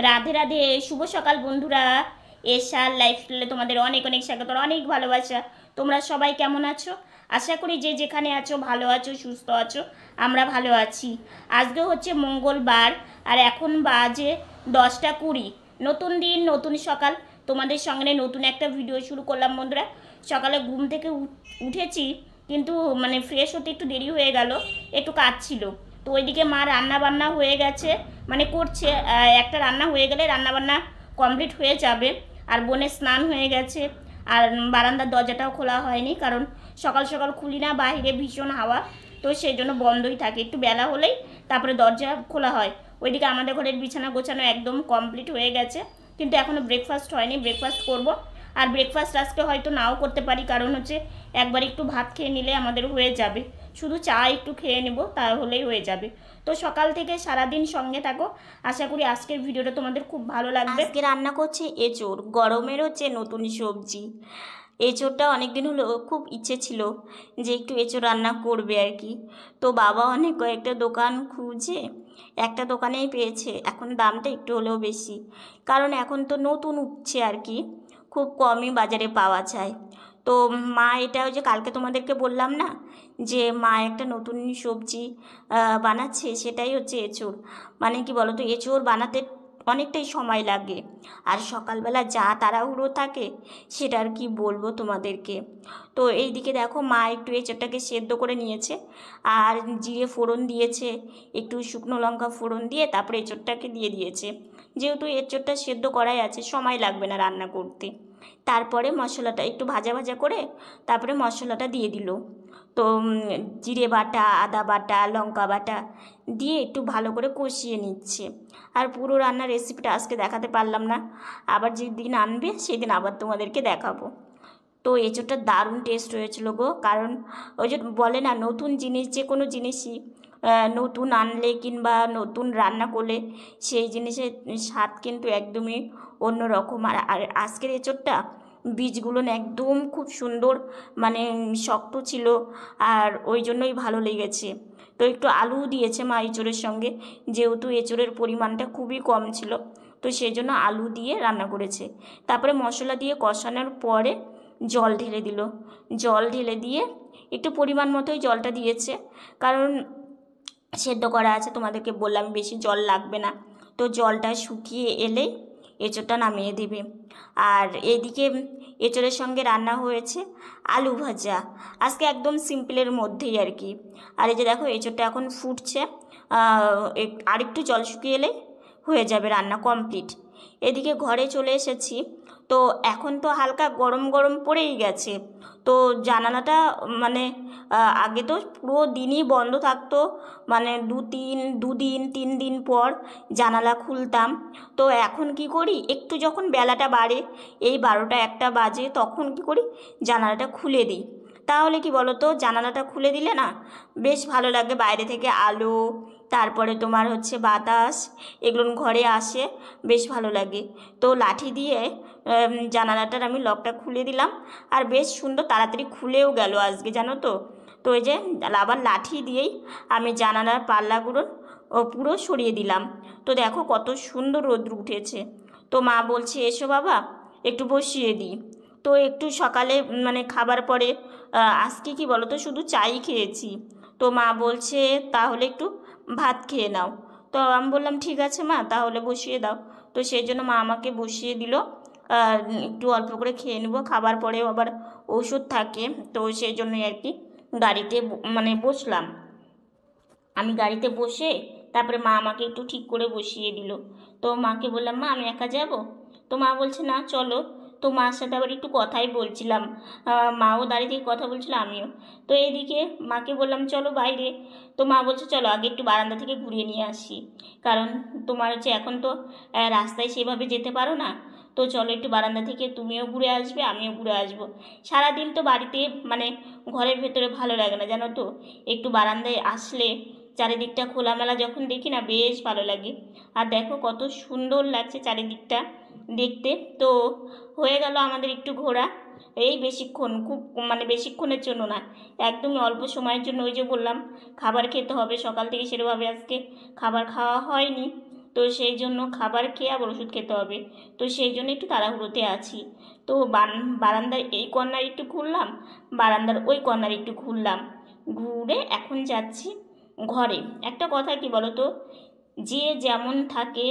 রাধে রাধে, শুভ সকাল বন্ধুরা। এশার লাইফস্টাইলে তোমাদের অনেক অনেক স্বাগত, অনেক ভালোবাসা। তোমরা সবাই কেমন আছো? আশা করি যে যেখানে আছো ভালো আছো, সুস্থ আছো। আমরা ভালো আছি। আজকে হচ্ছে মঙ্গলবার, আর এখন বাজে 10টা 20। নতুন দিন, নতুন সকাল। তোমাদের সঙ্গে নতুন একটা ভিডিও শুরু করলাম বন্ধুরা। সকালে ঘুম থেকে উঠেছি, কিন্তু ফ্রেশ হতে একটু দেরি হয়ে গেল, একটু কাজ ছিল। তো ওইদিকে মা রান্না বান্না হয়ে গেছে, করছে। একটা রান্না হয়ে গেলে রান্না বান্না কমপ্লিট হয়ে যাবে। আর বোনের স্নান হয়ে গেছে। আর বারান্দার দরজাটাও খোলা হয়নি, কারণ সকাল সকাল খুলি না, বাইরে ভীষণ হাওয়া, তো সেই জন্য বন্ধই থাকে। একটু বেলা হলেই তারপরে দরজা খোলা হয়। ওইদিকে আমাদের ঘরের বিছানা গোছানো একদম কমপ্লিট হয়ে গেছে, কিন্তু এখনও ব্রেকফাস্ট হয়নি। ব্রেকফাস্ট করব। আর ব্রেকফাস্ট আজকে হয়তো নাও করতে পারি, কারণ হচ্ছে একবার একটু ভাত খেয়ে নিলে আমাদের হয়ে যাবে। শুধু চা একটু খেয়ে নেব, তাহলেই হয়ে যাবে। তো সকাল থেকে সারাদিন সঙ্গে থাকো। আশা করি আজকের ভিডিওটা তোমাদের খুব ভালো লাগবে। আজকে রান্না করছি এঁচোড়, গরমের হচ্ছে নতুন সবজি। এঁচোড়টা অনেকদিন হলো খুব ইচ্ছে ছিল যে একটু এঁচোড় রান্না করবে আর কি। তো বাবা অনেক কয়েকটা দোকান খুঁজে একটা দোকানেই পেয়েছে। এখন দামটা একটু হলেও বেশি, কারণ এখন তো নতুন উঠছে আর কি, খুব কমই বাজারে পাওয়া যায়। তো মা, এটা ওই যে কালকে তোমাদেরকে বললাম না যে মা একটা নতুন সবজি বানাচ্ছে, সেটাই হচ্ছে এঁচোড়। কি বলো তো, এঁচোড় বানাতে অনেকটাই সময় লাগে, আর সকালবেলা যা তাড়াহুড়ো থাকে সেটা আর কি বলবো তোমাদেরকে। তো এইদিকে দেখো, মা একটু এঁচোড়টাকে সেদ্ধ করে নিয়েছে, আর জিরে ফোড়ন দিয়েছে, একটু শুকনো লঙ্কা ফোড়ন দিয়ে তারপরে এঁচোড়টাকে দিয়ে দিয়েছে। যেহেতু এঁচোড়টা সেদ্ধ করাই আছে, সময় লাগবে না রান্না করতে। তারপরে মশলাটা একটু ভাজা ভাজা করে তারপরে মশলাটা দিয়ে দিল। তো জিরে বাটা, আদা বাটা, লঙ্কা বাটা দিয়ে একটু ভালো করে কষিয়ে নিচ্ছে। আর পুরো রান্নার রেসিপিটা আজকে দেখাতে পারলাম না, আবার যেদিন আনবে সেদিন আবার তোমাদেরকে দেখাবো। তো এঁচোড়টা দারুণ টেস্ট হয়েছিল গো, কারণ ওই যে বলে না, নতুন জিনিস যে কোনো জিনিসই নতুন আনলে কিংবা নতুন রান্না করলে সেই জিনিসের স্বাদ কিন্তু একদমই অন্যরকম। আর আজকের এঁচোড়টা বীজগুলো না একদম খুব সুন্দর, শক্ত ছিল, আর ওই জন্যই ভালো লেগেছে। তো একটু আলু দিয়েছে মা এঁচোড়ের সঙ্গে, যেহেতু এঁচোড়ের পরিমাণটা খুবই কম ছিল, তো সেই জন্য আলু দিয়ে রান্না করেছে। তারপরে মশলা দিয়ে কষানোর পরে জল ঢেলে দিল। জল ঢেলে দিয়ে একটু পরিমাণ মতোই জলটা দিয়েছে, কারণ সেদ্ধ করা আছে, তোমাদেরকে বললাম বেশি জল লাগবে না। তো জলটা শুকিয়ে এলেই এঁচোড়টা নামিয়ে দেবে। আর এদিকে এঁচোড়ের সঙ্গে রান্না হয়েছে আলু ভাজা, আজকে একদম সিম্পলের মধ্যেই আর কি। আর এই যে দেখো, এঁচোড়টা এখন ফুটছে, আর একটু জল শুকিয়ে এলে হয়ে যাবে রান্না কমপ্লিট। এদিকে ঘরে চলে এসেছি। তো এখন তো হালকা গরম গরম পড়েই গেছে। তো জানালাটা আগে তো পুরো দিনই বন্ধ থাকতো, দুদিন 3 দিন পর জানালা খুলতাম। তো এখন কি করি, একটু যখন বেলাটা বাড়ে, এই 12টা 1টা বাজে, তখন কি করি, জানালাটা খুলে দিই। তাহলে কি বলো তো, জানালাটা খুলে দিলে না বেশ ভালো লাগে, বাইরে থেকে আলো, তারপরে তোমার হচ্ছে বাতাস, এগুলো ঘরে আসে, বেশ ভালো লাগে। তো লাঠি দিয়ে জানালাটার আমি লকটা খুলে দিলাম, আর বেশ সুন্দর তাড়াতাড়ি খুলেও গেল আজকে, জানো তো। তো এই যে আবার লাঠি দিয়েই আমি জানালার পাল্লাগুলো পুরো সরিয়ে দিলাম। তো দেখো কত সুন্দর রোদ্র উঠেছে। তো মা বলছে এসো বাবা একটু বসিয়ে দিই। তো একটু সকালে খাবার পরে আজকে কি বলো তো, শুধু চাই খেয়েছি। তো মা বলছে তাহলে একটু ভাত খেয়ে নাও। তো আমি বললাম ঠিক আছে মা, তাহলে বসিয়ে দাও। তো সেই জন্য মা আমাকে বসিয়ে দিল। একটু অল্প করে খেয়ে নেবো, খাবার পরেও আবার ওষুধ থাকে, তো সেই জন্যই আর কি গাড়িতে বসলাম। আমি গাড়িতে বসে তারপরে মা আমাকে একটু ঠিক করে বসিয়ে দিল। তো মাকে বললাম মা আমি একা যাব? তো মা বলছে না চলো। তো মার সাথে আবার একটু কথাই বলছিলাম, মাও দাঁড়িয়ে থেকে কথা বলছিল, আমিও। তো এইদিকে মাকে বললাম চলো বাইরে। তো মা বলছে চলো আগে একটু বারান্দা থেকে ঘুরিয়ে নিয়ে আসি, কারণ তোমার হচ্ছে এখন তো রাস্তায় সেভাবে যেতে পারো না। তো চলো একটু বারান্দা থেকে তুমিও ঘুরে আসবে, আমিও ঘুরে আসবো। সারাদিন তো বাড়িতে ঘরের ভেতরে ভালো লাগে না, জানো তো। একটু বারান্দায় আসলে চারিদিকটা খোলামেলা যখন দেখি না, বেশ ভালো লাগে। আর দেখো কত সুন্দর লাগছে চারিদিকটা দেখতে। তো হয়ে গেল আমাদের একটু ঘোরা। এই বেশিক্ষণ, খুব বেশিক্ষণের জন্য না, একদমই অল্প সময়ের জন্য। ওই যে বললাম খাবার খেতে হবে, সকাল থেকে সেরকমভাবে আজকে খাবার খাওয়া হয়নি। তো তো সেই জন্য খাবার খেয়ে আবার ওষুধ খেতে হবে, তো সেই জন্য একটু তাড়াহুড়োতে আছি। তো বারান্দার এই কর্নার একটু ঘুরলাম, বারান্দার ওই কর্নার একটু ঘুরলাম, ঘুরে এখন যাচ্ছি ঘরে। একটা কথা কি বলো তো, যে যেমন থাকে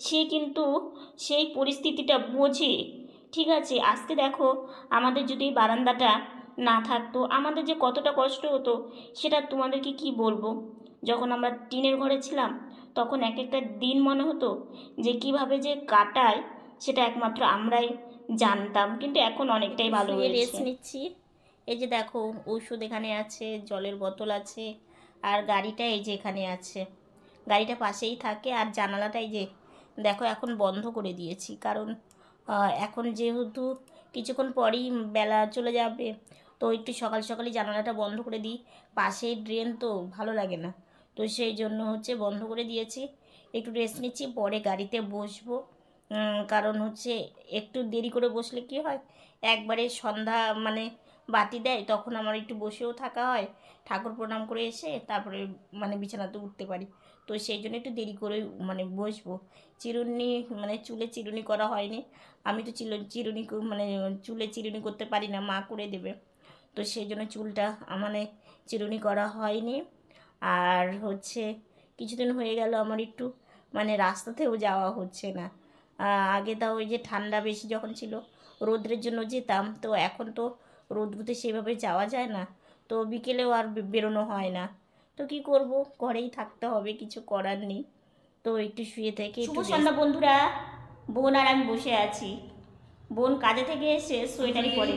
সে কিন্তু সেই পরিস্থিতিটা বোঝে, ঠিক আছে? আজকে দেখো, আমাদের যদি এই বারান্দাটা না থাকতো আমাদের যে কতটা কষ্ট হতো সেটা তোমাদেরকে কি বলবো। যখন আমরা টিনের ঘরে ছিলাম তখন এক একটা দিন মনে হতো যে কিভাবে যে কাটায় সেটা একমাত্র আমরাই জানতাম, কিন্তু এখন অনেকটাই ভালো হয়েছে। রেস্ট নিচ্ছি। এই যে দেখো, ওষুধ এখানে আছে, জলের বোতল আছে, আর গাড়িটা এই যে এখানে আছে, গাড়িটা পাশেই থাকে। আর জানালাটাই যে দেখো এখন বন্ধ করে দিয়েছি, কারণ এখন যেহেতু কিছুক্ষণ পরেই বেলা চলে যাবে, তো একটু সকাল সকালই জানালাটা বন্ধ করে দিই। পাশেই ড্রেন, তো ভালো লাগে না, তো সেই জন্য হচ্ছে বন্ধ করে দিয়েছি। একটু রেস্ট নিচ্ছি, পরে গাড়িতে বসবো। কারণ হচ্ছে একটু দেরি করে বসলে কি হয়, একবারে সন্ধ্যা মানে বাতি দেয়, তখন আমার একটু বসেও থাকা হয়, ঠাকুর প্রণাম করে এসে তারপরে মানে বিছানাতে উঠতে পারি। তো সেই জন্য একটু দেরি করে মানে বসবো। চিরুনি মানে চুলে চিরুনি করা হয়নি, আমি তো চিরুনি মানে চুলে চিরুনি করতে পারি না, মা করে দেবে, তো সেই জন্য চুলটা মানে চিরুনি করা হয়নি। আর হচ্ছে কিছুদিন হয়ে গেল আমার একটু মানে রাস্তাতেও যাওয়া হচ্ছে না। আগে তাও ওই যে ঠান্ডা বেশি যখন ছিল রৌদ্রের জন্য যেতাম, তো এখন তো রৌদ্রতে সেভাবে যাওয়া যায় না, তো বিকেলেও আর বেরোনো হয় না। তো কি করব, ঘরেই থাকতে হবে, কিছু করার নেই। তো একটু শুয়ে থেকে শুভ সন্ধ্যা বন্ধুরা, বোন আর আমি বসে আছি। বোন কাজে থেকে এসে সোয়েটারই পরে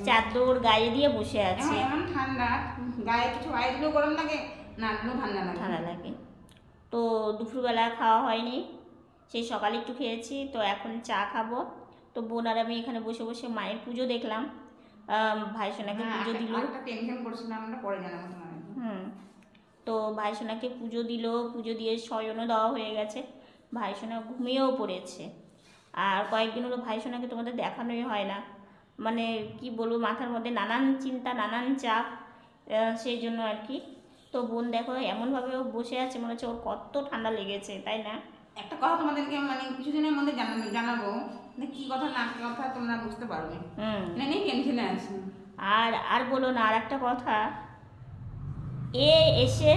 চাদর গায়ে দিয়ে বসে আছে। ঠান্ডা গায়ে কিছু গায়ে দিলেও গরম লাগে, না দিলেও ঠান্ডা লাগে। তো দুপুরবেলা খাওয়া হয়নি, সেই সকালে একটু খেয়েছি, তো এখন চা খাবো। তো বোন আর আমি এখানে বসে বসে মায়ের পুজো দেখলাম, ভাইসোনাকে পুজো দিল। তো ভাইসোনাকে পুজো দিল, পুজো দিয়ে শয়নও দেওয়া হয়ে গেছে, ভাইসোনা ঘুমিয়েও পড়েছে। আর কয়েকদিন হলো ভাইসোনাকে তোমাদের দেখানোই হয় না, মানে কি বলবো, মাথার মধ্যে নানান চিন্তা নানান চাপ, সেই জন্য আর কি। তো বোন দেখো এমনভাবে ও বসে আছে, মনে হচ্ছে ওর কত ঠান্ডা লেগেছে, তাই না? একটা কথা তোমাদেরকে মানে কিছুদিনের মধ্যে জানাবো, কি কথা না কথা তোমরা বুঝতে পারবে। নেই টেনশনে আছি। আর বলো না, আর একটা কথা, এ এসে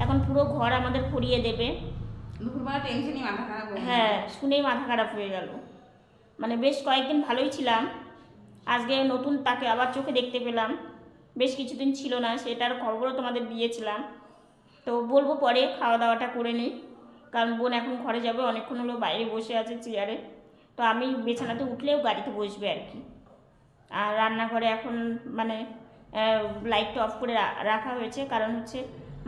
এখন পুরো ঘর আমাদের পরিয়ে দেবে। দুপুরবেলা টেনশনই মাথা খারাপ হয়ে, হ্যাঁ শুনেই মাথা খারাপ হয়ে গেল। মানে বেশ কয়েকদিন ভালোই ছিলাম, আজকে নতুন তাকে আবার চোখে দেখতে পেলাম, বেশ কিছুদিন ছিল না, সেটার খবরও তোমাদের দিয়েছিলাম। তো বলবো পরে, খাওয়া দাওয়াটা করে নিই, কারণ বোন এখন ঘরে যাবে, অনেকক্ষণ হলো বাইরে বসে আছে চেয়ারে, তো আমি বিছানাতে উঠলেও গাড়িতে বসবে আর কি। আর রান্নাঘরে এখন মানে লাইটটা অফ করে রাখা হয়েছে, কারণ হচ্ছে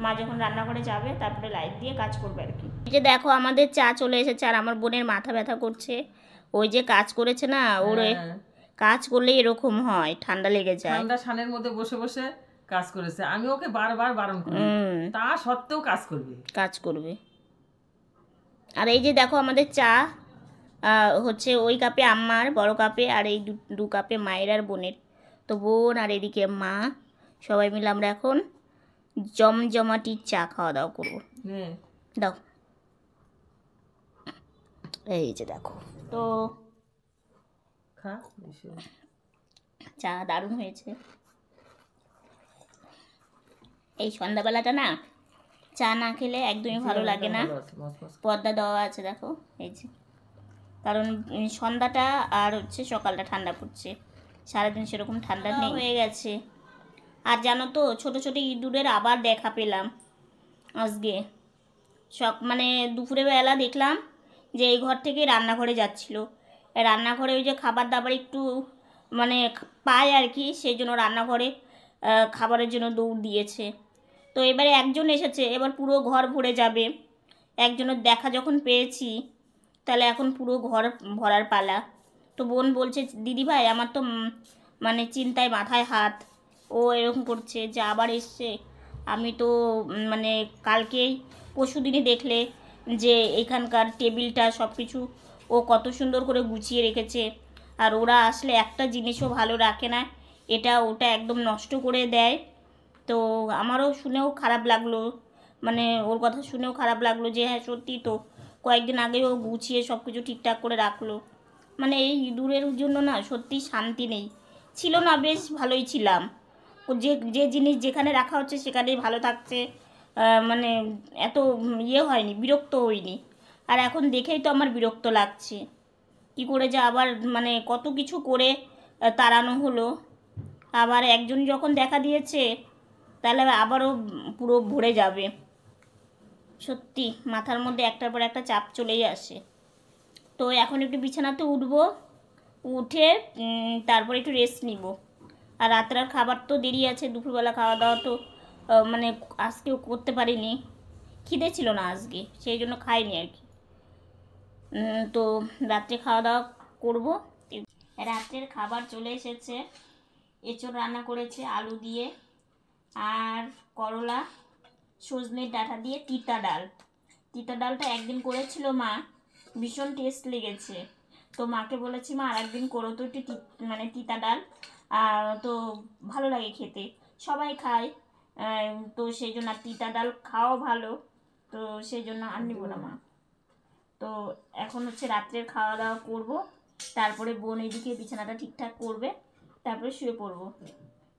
মা যখন রান্নাঘরে যাবে তারপরে লাইট দিয়ে কাজ করবে আর কি। এই যে দেখো আমাদের চা চলে এসেছে, আর আমার বোনের মাথা ব্যথা করছে, ওই যে কাজ করেছে না, ওর কাজ করলে এরকম হয়, ঠান্ডা লেগে যায়। ঠান্ডা ছানের মধ্যে বসে বসে কাজ করেছে, আমি ওকে বারবার বারণ করি, তা সত্ত্বেও কাজ করবে। আর এই যে দেখো আমাদের চা হচ্ছে ওই কাপে আম্মার বড় কাপে, আর এই দু কাপে মায়ের আর বোনের। তো বোন আর এদিকে মা সবাই মিলে আমরা এখন জমজমাটি চা খাওয়া দাওয়া করবো। দাও, এই যে দেখো, তো চা দারুণ হয়েছে। এই সন্ধ্যাবেলাটা না চা না খেলে একদমই ভালো লাগে না। পর্দা দেওয়া আছে দেখো, এই যে, কারণ সন্ধ্যাটা আর হচ্ছে সকালটা ঠান্ডা পড়ছে, সারাদিন সেরকম ঠান্ডা নেই, হয়ে গেছে। আর জানো তো, ছোটো ছোটো ইঁদুরের আবার দেখা পেলাম আজকে। মানে দুপুরে বেলা দেখলাম যে এই ঘর থেকে রান্নাঘরে যাচ্ছিলো, রান্নাঘরে ওই যে খাবার দাবার একটু মানে পায় আর কি, সেই জন্য রান্নাঘরে খাবারের জন্য দৌড় দিয়েছে। তো এবারে একজন এসেছে, এবার পুরো ঘর ভরে যাবে। একজনের দেখা যখন পেয়েছি, তাহলে এখন পুরো ঘর ভরার পালা। তো বোন বলছে, দিদিভাই আমার তো মানে চিন্তায় মাথায় হাত, ও এরকম করছে যে আবার এসছে। আমি তো মানে কালকেই পরশুদিনই দেখলে যে এখানকার টেবিলটা সব কিছু ও কত সুন্দর করে গুছিয়ে রেখেছে, আর ওরা আসলে একটা জিনিসও ভালো রাখে না, এটা ওটা একদম নষ্ট করে দেয়। তো আমারও শুনেও খারাপ লাগলো, মানে ওর কথা শুনেও খারাপ লাগলো যে হ্যাঁ সত্যি তো কয়েকদিন আগে ও গুছিয়ে সব কিছু ঠিকঠাক করে রাখলো। মানে এই ইঁদুরের জন্য না সত্যি শান্তি নেই, ছিল না বেশ ভালোই ছিলাম, ও যে যে জিনিস যেখানে রাখা হচ্ছে সেখানেই ভালো থাকছে, মানে এত ইয়ে হয়নি, বিরক্ত হইনি। আর এখন দেখেই তো আমার বিরক্ত লাগছে, কি করে যে আবার মানে কত কিছু করে তাড়ানো হলো, আবার একজন যখন দেখা দিয়েছে তাহলে আবারও পুরো ভরে যাবে। সত্যি মাথার মধ্যে একটার পর একটা চাপ চলেই আসে। তো এখন একটু বিছানাতে উঠবো, উঠে তারপরে একটু রেস্ট নিব। আর রাতের আর খাবার তো দেরি আছে, দুপুরবেলা খাওয়া দাওয়া তো মানে আজকেও করতে পারিনি, খিদে ছিল না আজকে, সেই জন্য খাইনি আর কি। তো রাত্রে খাওয়া দাওয়া করবো। রাত্রের খাবার চলে এসেছে, এঁচোড় রান্না করেছে আলু দিয়ে, আর করলা সজনের ডাঁটা দিয়ে তিতা ডাল। তিতা ডালটা একদিন করেছিল মা, ভীষণ টেস্ট লেগেছে। তো মাকে বলেছি মা আর একদিন করো তো একটু মানে তিতা ডাল, তো ভালো লাগে খেতে, সবাই খায়, তো সেই জন্য তিতা ডাল খাওয়া ভালো, তো সেই জন্য আর নিব না মা। তো এখন হচ্ছে রাত্রের খাওয়া দাওয়া করবো, তারপরে বোন এদিকে বিছানাটা ঠিকঠাক করবে, তারপরে শুয়ে পড়বো।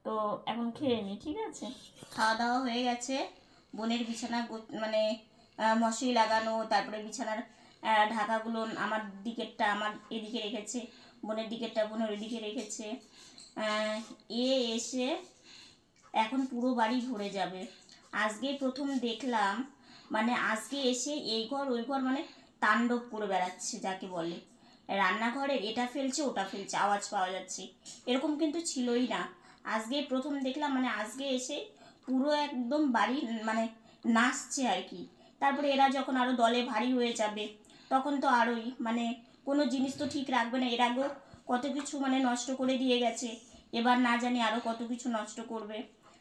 তো এখন খেয়ে নিই, ঠিক আছে? খাওয়া দাওয়া হয়ে গেছে, বোনের বিছানা মানে মশারি লাগানো, তারপরে বিছানার ঢাকাগুলো আমার দিকেরটা আমার এদিকে রেখেছে, বোনের দিকেরটা বোনের ওইদিকে রেখেছে। এসে এখন পুরো বাড়ি ভরে যাবে। আজকে প্রথম দেখলাম, মানে আজকে এসে এই ঘর ওই ঘর মানে তাণ্ডব করে বেড়াচ্ছে যাকে বলে। রান্নাঘরে এটা ফেলছে ওটা ফেলছে, আওয়াজ পাওয়া যাচ্ছে, এরকম কিন্তু ছিলই না। আজকে প্রথম দেখলাম, মানে আজকে এসে পুরো একদম বাড়ি মানে নাচছে আর কি। তারপরে এরা যখন আরও দলে ভারী হয়ে যাবে তখন তো আরোই মানে কোনো জিনিস তো ঠিক রাখবে না। এর আগেও কত কিছু মানে নষ্ট করে দিয়ে গেছে, এবার না জানি আরও কত কিছু নষ্ট করবে,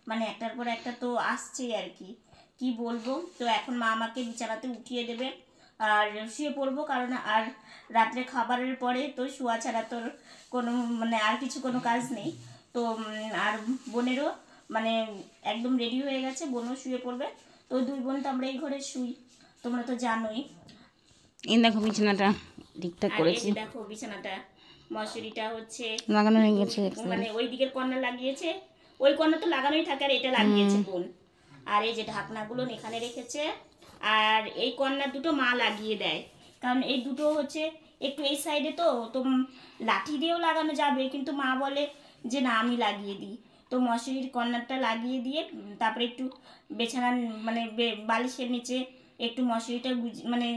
মানে একটার পর একটা তো আসছেই আর কি, কি বলবো। তো এখন মা আমাকে বিছানাতে উঠিয়ে দেবে আর শুয়ে পড়বো, কারণ আর রাত্রে খাবারের পরে তো শোয়া ছাড়া তোর কোনো মানে আর কিছু কোনো কাজ নেই। তো আর বোনেরও মানে একদম রেডি হয়ে গেছে, বোনও শুয়ে পড়বে। তো দুই বোন তো আমরা এই ঘরে শুই, তোমরা তো জানোই। এই দেখো বিছানাটা ঠিকঠাক করেছি, দেখো বিছানাটা মশারিটা হচ্ছে লাগানো হয়ে গেছে, মানে ওই দিকের কর্নার লাগিয়েছে, ওই কর্নার তো লাগানোই থাকে আর এটা লাগিয়েছে বোন। আর এই যে ঢাকনাগুলো এখানে রেখেছে, আর এই কর্নার দুটো মা লাগিয়ে দেয়, কারণ এই দুটো হচ্ছে একটু এই সাইডে তো তো লাঠি দিয়েও লাগানো যাবে, কিন্তু মা বলে যে না আমি লাগিয়ে দিই। তো মশারির কর্নারটা লাগিয়ে দিয়ে তারপরে একটু বিছানার মানে বালিশের নিচে একটু মশারিটা মানে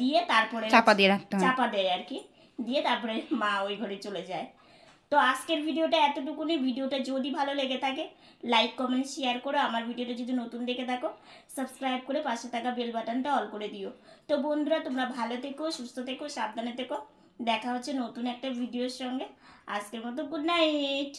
দিয়ে তারপরে চাপা দিয়ে রাখতে হয়, চাপা দেয় আর কি, দিয়ে তারপরে মা ওই ঘরে চলে যায়। তো আজকের ভিডিওটা এতটুকুনি। ভিডিওটা যদি ভালো লেগে থাকে লাইক কমেন্ট শেয়ার করো, আমার ভিডিওটা যদি নতুন দেখে থাকো সাবস্ক্রাইব করে পাশে থাকা বেল বাটনটা অল করে দিও। তো বন্ধুরা তোমরা ভালো থেকো, সুস্থ থেকো, সাবধানে থেকো, দেখা হচ্ছে নতুন একটা ভিডিওর সঙ্গে। আজকের মতো গুড নাইট।